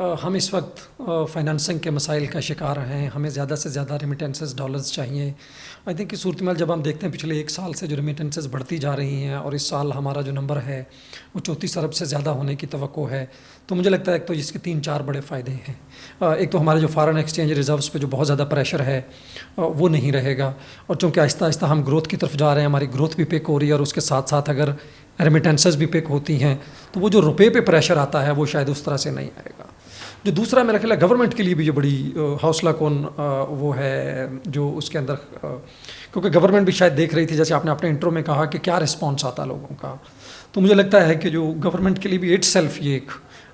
ہم اس وقت فائنانسنگ کے مسائل کا شکار ہیں. ہمیں زیادہ سے زیادہ ریمیٹنسز ڈالرز چاہیے. آئی تھنک کہ صورتحال جب ہم دیکھتے ہیں پچھلے ایک سال سے جو ریمیٹنسز بڑھتی جا رہی ہیں اور اس سال ہمارا جو نمبر ہے وہ 34 ارب سے زیادہ ہونے کی توقع ہے, تو مجھے لگتا ہے ایک تو اس کے 3-4 بڑے فائدے ہیں. ایک تو ہمارے جو فارن ایکسچینج ریزروز پہ جو بہت زیادہ پریشر ہے وہ نہیں رہے گا, اور چونکہ آہستہ آہستہ ہم گروتھ کی طرف جا رہے ہیں, ہماری گروتھ بھی پک ہو رہی ہے, اور اس کے ساتھ ساتھ اگر ریمیٹنسز بھی پک ہوتی ہیں تو وہ جو روپے پہ پریشر آتا ہے وہ شاید اس طرح سے نہیں آئے گا. جو دوسرا میرا خیال ہے گورنمنٹ کے لیے بھی جو بڑی حوصلہ کن وہ ہے جو اس کے اندر, کیونکہ گورنمنٹ بھی شاید دیکھ رہی تھی, جیسے آپ نے اپنے انٹرو میں کہا کہ کیا رسپانس آتا لوگوں کا, تو مجھے لگتا ہے کہ جو گورنمنٹ کے لیے بھی اٹ سیلف یہ ایک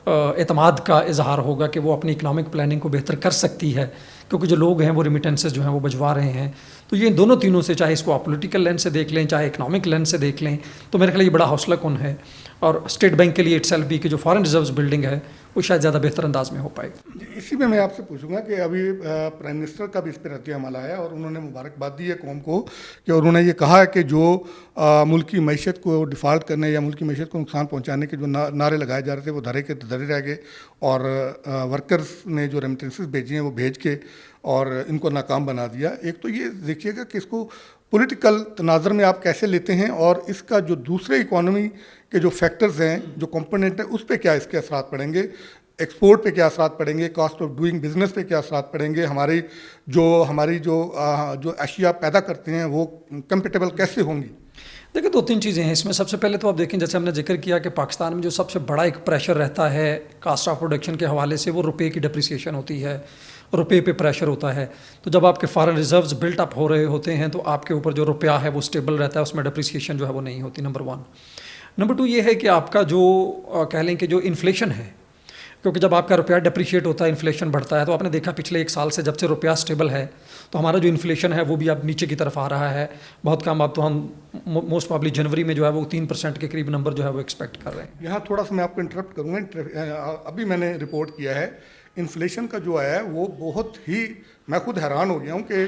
اعتماد کا اظہار ہوگا کہ وہ اپنی اکنامک پلاننگ کو بہتر کر سکتی ہے, کیونکہ جو لوگ ہیں وہ ریمیٹنسز جو ہیں وہ بھجوا رہے ہیں. تو یہ دونوں تینوں سے, چاہے اس کو آپ پولیٹیکل لینس سے دیکھ لیں چاہے اکنامک لینس سے دیکھ لیں, تو میرے خیال یہ بڑا حوصلہ کن ہے. اور اسٹیٹ بینک کے لیے اٹ سیلف بھی کہ جو فارن ریزروز بلڈنگ ہے وہ شاید زیادہ بہتر انداز میں ہو پائے گی. اسی میں آپ سے پوچھوں گا کہ ابھی پرائم منسٹر کا بھی اس پہ رد عمل آیا اور انہوں نے مبارکباد دی ہے قوم کو, کہ انہوں نے یہ کہا ہے کہ جو ملکی معیشت کو ڈیفالٹ کرنے یا ملکی معیشت کو نقصان پہنچانے کے جو نعرے لگائے جا رہے تھے وہ دھرے کے دھرے رہ گئے, اور ورکرز نے جو ریمیٹنسز بھیجی ہیں وہ بھیج کے اور ان کو ناکام بنا دیا. ایک تو یہ دیکھیے گا کہ اس کو پولیٹیکل تناظر میں آپ کیسے لیتے ہیں, اور اس کا جو دوسرے اکانومی کے جو فیکٹرز ہیں, جو کمپوننٹ ہیں, اس پہ کیا اس کے اثرات پڑیں گے, ایکسپورٹ پہ کیا اثرات پڑیں گے, کاسٹ آف ڈوئنگ بزنس پہ کیا اثرات پڑیں گے, ہماری جو اشیاء پیدا کرتے ہیں وہ کمپیٹیبل کیسے ہوں گی. دیکھیں 2-3 چیزیں ہیں اس میں. سب سے پہلے تو آپ دیکھیں, جیسے ہم نے ذکر کیا کہ پاکستان میں جو سب سے بڑا ایک پریشر رہتا ہے کاسٹ آف پروڈکشن کے حوالے سے, وہ روپے کی ڈپریسیشن ہوتی ہے, روپے پہ پریشر ہوتا ہے. تو جب آپ کے فارن ریزروز بلٹ اپ ہو رہے ہوتے ہیں تو آپ کے اوپر جو روپیہ ہے وہ اسٹیبل رہتا ہے, اس میں ڈپریسیشن جو ہے وہ نہیں ہوتی, نمبر 1. نمبر 2 یہ ہے کہ آپ کا جو کہہ لیں کہ جو انفلیشن ہے, کیونکہ جب آپ کا روپیہ ڈپریشیٹ ہوتا ہے انفلیشن بڑھتا ہے, تو آپ نے دیکھا پچھلے ایک سال سے جب سے روپیہ اسٹیبل ہے تو ہمارا جو انفلیشن ہے وہ بھی اب نیچے کی طرف آ رہا ہے بہت کم. اب تو ہم موسٹ پرابلی جنوری میں جو ہے وہ 3% کے قریب نمبر جو ہے وہ ایکسپیکٹ کر رہے ہیں. یہاں تھوڑا سا میں آپ کو انٹرپٹ کروں گا. ابھی میں نے رپورٹ کیا ہے انفلیشن کا جو آیا ہے وہ بہت ہی, میں خود حیران ہو گیا ہوں کہ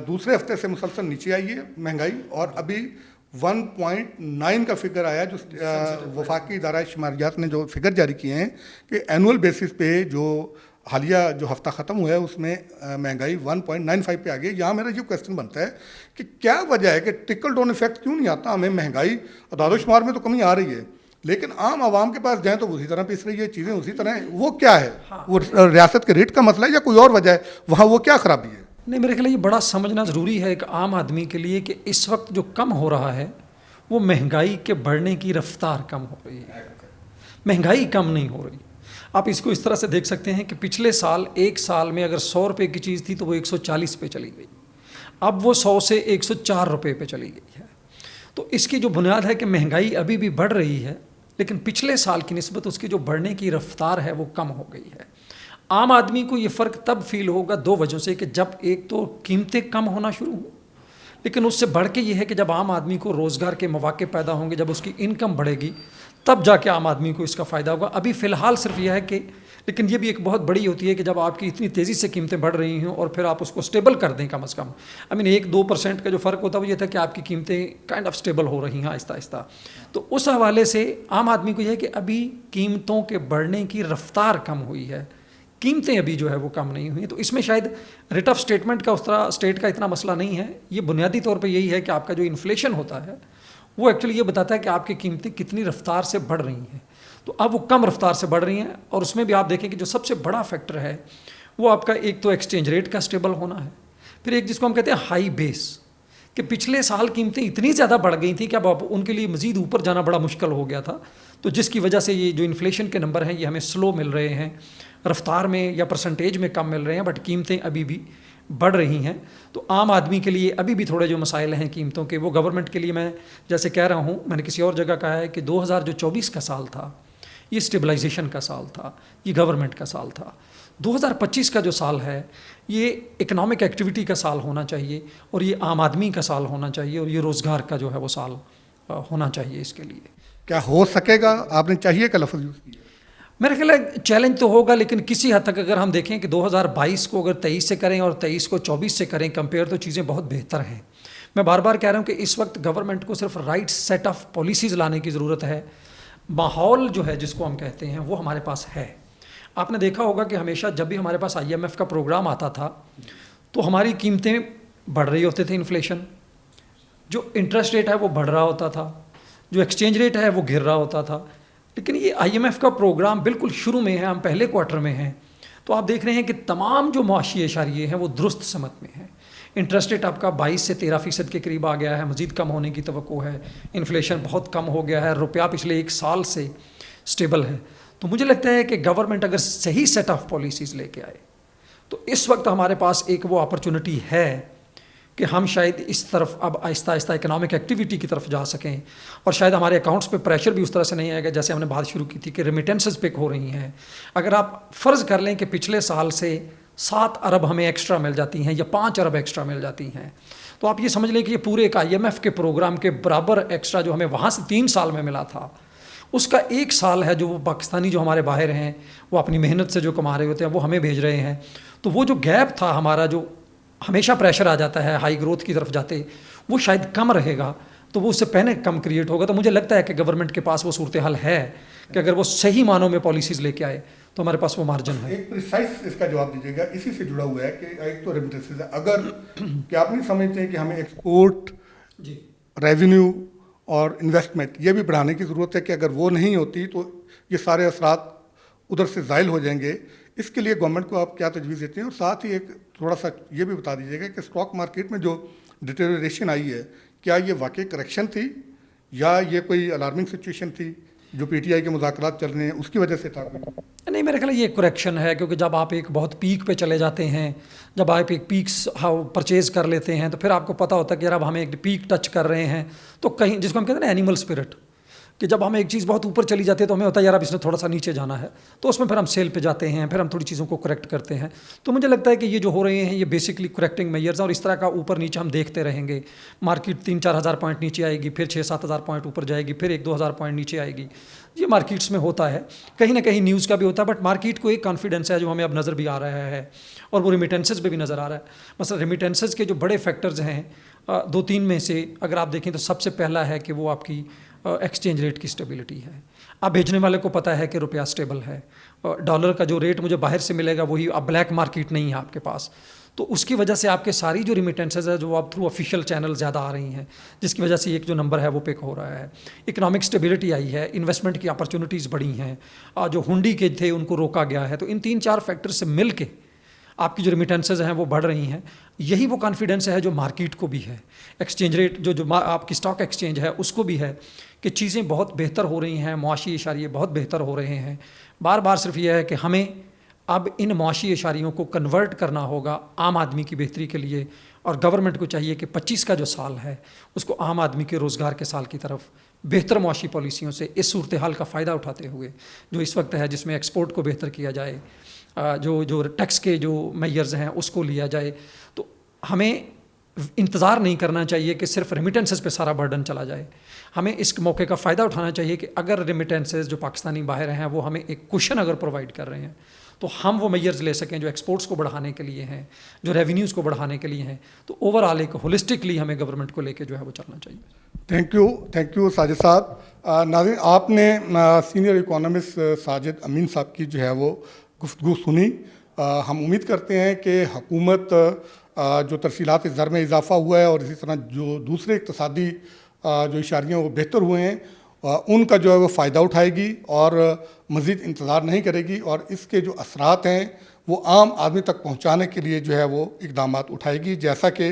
دوسرے ہفتے سے مسلسل نیچے آئی ہے مہنگائی, اور ابھی 1.9 کا فگر آیا جو وفاقی ادارہ شماریات نے جو فگر جاری کیے ہیں کہ اینول بیسس پہ جو حالیہ جو ہفتہ ختم ہوا ہے اس میں مہنگائی 1.95 پہ آ گئی. یہاں میرا یہ کویسچن بنتا ہے کہ کیا وجہ ہے کہ ٹرکل ڈاؤن ایفیکٹ کیوں نہیں آتا. ہمیں مہنگائی اعداد و شمار میں تو کمی آ رہی ہے, لیکن عام عوام کے پاس جائیں تو اسی طرح پیس رہی ہے چیزیں اسی طرح ہیں. وہ کیا ہے, وہ ریاست کے ریٹ کا مسئلہ ہے یا کوئی اور وجہ ہے, وہاں وہ کیا خرابی ہے؟ نہیں, میرے خیال یہ بڑا سمجھنا ضروری ہے ایک عام آدمی کے لیے کہ اس وقت جو کم ہو رہا ہے وہ مہنگائی کے بڑھنے کی رفتار کم ہو رہی ہے, مہنگائی کم نہیں ہو رہی. آپ اس کو اس طرح سے دیکھ سکتے ہیں کہ پچھلے سال ایک سال میں اگر 100 روپے کی چیز تھی تو وہ 140 پہ چلی گئی, اب وہ 100 سے 104 روپے پہ چلی گئی ہے. تو اس کی جو بنیاد ہے کہ مہنگائی ابھی بھی بڑھ رہی ہے, لیکن پچھلے سال کی نسبت اس کی جو بڑھنے کی رفتار ہے وہ کم ہو گئی ہے. عام آدمی کو یہ فرق تب فیل ہوگا 2 وجہوں سے, کہ جب ایک تو قیمتیں کم ہونا شروع ہوں, لیکن اس سے بڑھ کے یہ ہے کہ جب عام آدمی کو روزگار کے مواقع پیدا ہوں گے, جب اس کی انکم بڑھے گی تب جا کے عام آدمی کو اس کا فائدہ ہوگا. ابھی فی الحال صرف یہ ہے کہ, لیکن یہ بھی ایک بہت بڑی ہوتی ہے کہ جب آپ کی اتنی تیزی سے قیمتیں بڑھ رہی ہوں اور پھر آپ اس کو اسٹیبل کر دیں کم از کم. 1-2% کا جو فرق ہوتا ہے وہ یہ تھا کہ آپ کی قیمتیں کائنڈ آف اسٹیبل ہو رہی ہیں آہستہ آہستہ. تو اس حوالے سے عام آدمی کو یہ ہے کہ ابھی قیمتوں کے بڑھنے کی رفتار کم ہوئی ہے, قیمتیں ابھی جو ہے وہ کم نہیں ہوئی. تو اس میں شاید ریٹ آف اسٹیٹمنٹ کا اس طرح اسٹیٹ کا اتنا مسئلہ نہیں ہے. یہ بنیادی طور پہ یہی ہے کہ آپ کا جو انفلیشن ہوتا ہے وہ ایکچولی یہ بتاتا ہے کہ آپ کی قیمتیں کتنی رفتار سے بڑھ رہی ہیں. تو اب وہ کم رفتار سے بڑھ رہی ہیں, اور اس میں بھی آپ دیکھیں کہ جو سب سے بڑا فیکٹر ہے وہ آپ کا ایک تو ایکسچینج ریٹ کا اسٹیبل ہونا ہے, پھر ایک جس کو ہم کہتے ہیں ہائی بیس, کہ پچھلے سال قیمتیں اتنی زیادہ بڑھ گئی تھیں کہ اب ان کے لیے مزید اوپر جانا بڑا مشکل ہو گیا تھا. تو جس کی وجہ سے یہ جو انفلیشن کے نمبر ہیں یہ ہمیں سلو مل رہے ہیں, رفتار میں یا پرسنٹیج میں کم مل رہے ہیں, بٹ قیمتیں ابھی بھی بڑھ رہی ہیں. تو عام آدمی کے لیے ابھی بھی تھوڑے جو مسائل ہیں قیمتوں کے, وہ گورنمنٹ کے لیے میں جیسے کہہ رہا ہوں, میں نے کسی اور جگہ کہا ہے کہ 2024 کا سال تھا یہ اسٹیبلائزیشن کا سال تھا, یہ گورنمنٹ کا سال تھا. 2025 کا جو سال ہے یہ اکنامک ایکٹیویٹی کا سال ہونا چاہیے, اور یہ عام آدمی کا سال ہونا چاہیے, اور یہ روزگار کا جو ہے وہ سال ہونا چاہیے. اس کے لیے کیا ہو سکے گا, آپ نے چاہیے کا لفظ یوز کیا؟ میرا خیال ہے چیلنج تو ہوگا, لیکن کسی حد تک اگر ہم دیکھیں کہ 2022 کو اگر 23 سے کریں اور 23 کو 24 سے کریں کمپیئر, تو چیزیں بہت بہتر ہیں. میں بار بار کہہ رہا ہوں کہ اس وقت گورنمنٹ کو صرف رائٹ سیٹ آف پالیسیز لانے کی ضرورت ہے. ماحول جو ہے جس کو ہم کہتے ہیں وہ ہمارے پاس ہے. آپ نے دیکھا ہوگا کہ ہمیشہ جب بھی ہمارے پاس IMF کا پروگرام آتا تھا تو ہماری قیمتیں بڑھ رہی ہوتے تھے، انفلیشن، جو انٹرسٹ ریٹ ہے وہ بڑھ رہا ہوتا تھا، جو ایکسچینج ریٹ ہے وہ گر رہا ہوتا تھا. لیکن یہ IMF کا پروگرام بالکل شروع میں ہے، ہم پہلے کوارٹر میں ہیں، تو آپ دیکھ رہے ہیں کہ تمام جو معاشی اشاریے ہیں وہ درست سمت میں ہیں. انٹرسٹ ریٹ آپ کا 22 سے 13% کے قریب آ گیا ہے، مزید کم ہونے کی توقع ہے. انفلیشن بہت کم ہو گیا ہے، روپیہ پچھلے 1 سال سے سٹیبل ہے. تو مجھے لگتا ہے کہ گورنمنٹ اگر صحیح سیٹ آف پالیسیز لے کے آئے تو اس وقت ہمارے پاس ایک وہ اپرچونٹی ہے کہ ہم شاید اس طرف اب آہستہ آہستہ اکنامک ایکٹیویٹی کی طرف جا سکیں، اور شاید ہمارے اکاؤنٹس پہ پریشر بھی اس طرح سے نہیں آئے گا جیسے ہم نے بات شروع کی تھی کہ ریمیٹنسز پک ہو رہی ہیں. اگر آپ فرض کر لیں کہ پچھلے سال سے 7 ارب ہمیں ایکسٹرا مل جاتی ہیں یا 5 ارب ایکسٹرا مل جاتی ہیں، تو آپ یہ سمجھ لیں کہ یہ پورے ایک IMF کے پروگرام کے برابر ایکسٹرا جو ہمیں وہاں سے 3 سال میں ملا تھا، اس کا 1 سال ہے جو وہ پاکستانی جو ہمارے باہر ہیں وہ اپنی محنت سے جو کما رہے ہوتے ہیں وہ ہمیں بھیج رہے ہیں. تو وہ جو گیپ تھا ہمارا، جو ہمیشہ پریشر آ جاتا ہے ہائی گروتھ کی طرف جاتے، وہ شاید کم رہے گا، تو وہ اس سے پہلے کم کریٹ ہوگا. تو مجھے لگتا ہے کہ گورنمنٹ کے پاس وہ صورتحال ہے کہ اگر وہ صحیح معنوں میں پالیسیز لے کے آئے تو ہمارے پاس وہ مارجن ہے. ایک پریسائز اس کا جواب دیجیے گا، اسی سے جڑا ہوا ہے کہ ایک تو ریمیٹنسز ہے، اگر کیا آپ نہیں سمجھتے ہیں کہ ہمیں ایکسپورٹ، جی ریونیو اور انویسٹمنٹ یہ بھی بڑھانے کی ضرورت ہے کہ اگر وہ نہیں ہوتی تو یہ سارے اثرات ادھر سے زائل ہو جائیں گے. اس کے لیے گورنمنٹ کو آپ کیا تجویز دیتے ہیں؟ اور ساتھ ہی ایک تھوڑا سا یہ بھی بتا دیجیے گا کہ اسٹاک مارکیٹ میں جو ڈیٹیریشن آئی ہے کیا یہ واقعی کریکشن تھی یا یہ کوئی الارمنگ سچویشن تھی جو PTI کے مذاکرات چل رہے ہیں اس کی وجہ سے تھا؟ نہیں، میرے خیال ہے یہ کریکشن ہے، کیونکہ جب آپ ایک بہت پیک پہ چلے جاتے ہیں، جب آپ ایک پیکس پرچیز کر لیتے ہیں تو پھر آپ کو پتہ ہوتا ہے کہ یار اب ہمیں ایک پیک ٹچ کر رہے ہیں، تو کہیں جس کو ہم کہتے ہیں نا اینیمل اسپرٹ، کہ جب ہمیں ایک چیز بہت اوپر چلی جاتی ہے تو ہمیں ہوتا ہے یار اب اس نے تھوڑا سا نیچے جانا ہے، تو اس میں پھر ہم سیل پہ جاتے ہیں، پھر ہم تھوڑی چیزوں کو کریکٹ کرتے ہیں. تو مجھے لگتا ہے کہ یہ جو ہو رہے ہیں یہ بیسکلی کریکٹنگ میئرز ہیں، اور اس طرح کا اوپر نیچے ہم دیکھتے رہیں گے. مارکیٹ 3-4 ہزار پوائنٹ نیچے آئے گی، پھر 6-7 ہزار پوائنٹ اوپر جائے گی، پھر 1-2 ہزار پوائنٹ نیچے آئے گی. یہ مارکیٹس میں ہوتا ہے، کہیں نہ کہیں نیوز کا بھی ہوتا ہے، بٹ مارکیٹ کو ایک کانفیڈنس ہے جو ہمیں اب نظر بھی آ رہا ہے، اور وہ ریمیٹنسز پہ بھی نظر آ رہا ہے. مثلا ریمیٹنسز کے جو بڑے فیکٹرز ہیں 2-3 میں سے اگر آپ دیکھیں تو سب سے پہلا ہے کہ وہ آپ کی ایکسچینج ریٹ کی اسٹیبلٹی ہے. اب بھیجنے والے کو پتہ ہے کہ روپیہ اسٹیبل ہے، ڈالر کا جو ریٹ مجھے باہر سے ملے گا وہی، اب بلیک مارکیٹ نہیں ہے آپ کے پاس، تو اس کی وجہ سے آپ کے ساری جو ریمیٹنسز ہے جو اب تھرو آفیشیل چینل زیادہ آ رہی ہیں، جس کی وجہ سے ایک جو نمبر ہے وہ پک ہو رہا ہے. اکنامک اسٹیبلٹی آئی ہے، انویسٹمنٹ کی اپرچونیٹیز بڑھی ہیں، جو ہنڈی کے تھے ان کو روکا گیا ہے. تو ان 3-4 فیکٹر سے مل کے آپ کی جو ریمیٹنسز ہیں وہ بڑھ رہی ہیں. یہی وہ کانفیڈنس ہے جو مارکیٹ کو بھی ہے، ایکسچینج ریٹ جو آپ کی اسٹاک ایکسچینج ہے اس کو بھی ہے کہ چیزیں بہت بہتر ہو رہی ہیں، معاشی اشاریے بہت بہتر ہو رہے ہیں. بار بار صرف یہ ہے کہ ہمیں اب ان معاشی اشاریوں کو کنورٹ کرنا ہوگا عام آدمی کی بہتری کے لیے، اور گورنمنٹ کو چاہیے کہ 25 کا جو سال ہے اس کو عام آدمی کے روزگار کے سال کی طرف بہتر معاشی پالیسیوں سے اس صورتحال کا فائدہ اٹھاتے ہوئے جو اس وقت ہے، جس میں ایکسپورٹ کو بہتر کیا جائے، جو ٹیکس کے جو میئرز ہیں اس کو لیا جائے. تو ہمیں انتظار نہیں کرنا چاہیے کہ صرف ریمیٹنسز پہ سارا برڈن چلا جائے. ہمیں اس موقع کا فائدہ اٹھانا چاہیے کہ اگر ریمیٹنسز جو پاکستانی باہر ہیں وہ ہمیں ایک کوشن اگر پرووائڈ کر رہے ہیں تو ہم وہ میئرز لے سکیں جو ایکسپورٹس کو بڑھانے کے لیے ہیں، جو ریونیوز کو بڑھانے کے لیے ہیں. تو اوور آل ایک ہولسٹکلی ہمیں گورنمنٹ کو لے کے جو ہے وہ چلنا چاہیے. تھینک یو ساجد صاحب. ناظرین، آپ نے سینئر اکانومسٹ ساجد امین صاحب کی جو ہے وہ گفتگو سنی. ہم امید کرتے ہیں کہ حکومت جو ترسیلات زر میں اضافہ ہوا ہے اور اسی طرح جو دوسرے اقتصادی جو اشاریے وہ بہتر ہوئے ہیں ان کا جو ہے وہ فائدہ اٹھائے گی اور مزید انتظار نہیں کرے گی، اور اس کے جو اثرات ہیں وہ عام آدمی تک پہنچانے کے لیے جو ہے وہ اقدامات اٹھائے گی. جیسا کہ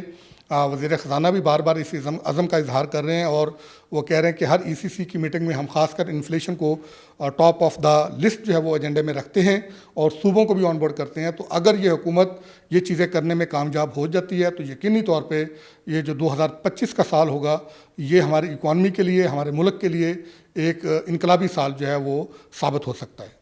وزیر خزانہ بھی بار بار اس عزم کا اظہار کر رہے ہیں، اور وہ کہہ رہے ہیں کہ ہر ECC کی میٹنگ میں ہم خاص کر انفلیشن کو ٹاپ آف دا لسٹ جو ہے وہ ایجنڈے میں رکھتے ہیں اور صوبوں کو بھی آن بورڈ کرتے ہیں. تو اگر یہ حکومت یہ چیزیں کرنے میں کامیاب ہو جاتی ہے تو یقینی طور پہ یہ جو 2025 کا سال ہوگا یہ ہماری اکانومی کے لیے، ہمارے ملک کے لیے ایک انقلابی سال جو ہے وہ ثابت ہو سکتا ہے.